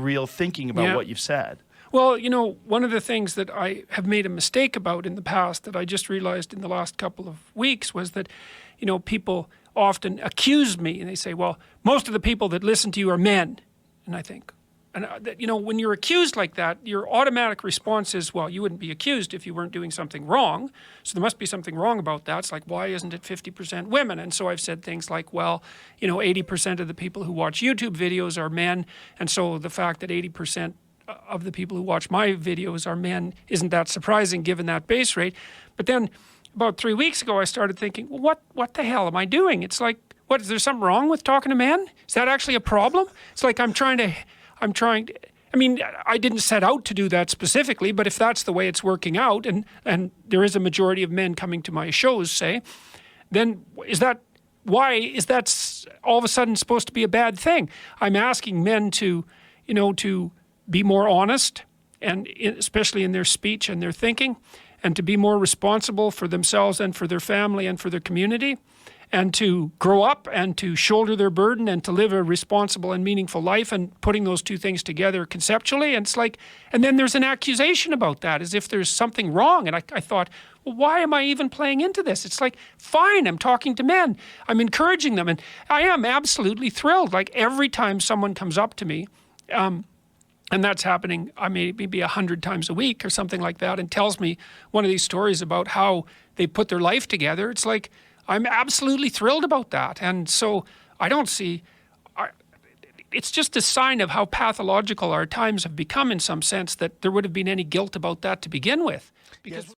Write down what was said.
real thinking about what you've said. Well, you know, one of the things that I have made a mistake about in the past that I just realized in the last couple of weeks was that, you know, people often accuse me and they say, well, most of the people that listen to you are men. And I think, you know, when you're accused like that, your automatic response is, well, you wouldn't be accused if you weren't doing something wrong. So there must be something wrong about that. It's like, why isn't it 50% women? And so I've said things like, well, you know, 80% of the people who watch YouTube videos are men. And so the fact that 80% of the people who watch my videos are men isn't that surprising given that base rate. But then about 3 weeks ago, I started thinking, well, what the hell am I doing? It's like, what, is there something wrong with talking to men? Is that actually a problem? It's like I mean, I didn't set out to do that specifically, but if that's the way it's working out and there is a majority of men coming to my shows, say, then why is that all of a sudden supposed to be a bad thing? I'm asking men to, you know, to be more honest, and especially in their speech and their thinking, and to be more responsible for themselves and for their family and for their community, and to grow up and to shoulder their burden and to live a responsible and meaningful life, and putting those two things together conceptually. And it's like, and then there's an accusation about that as if there's something wrong. And I thought, well, why am I even playing into this? It's like, fine, I'm talking to men. I'm encouraging them. And I am absolutely thrilled. Like every time someone comes up to me, and that's happening, maybe 100 times a week or something like that, and tells me one of these stories about how they put their life together. It's like, I'm absolutely thrilled about that. And so I don't see, it's just a sign of how pathological our times have become in some sense, that there would have been any guilt about that to begin with. Because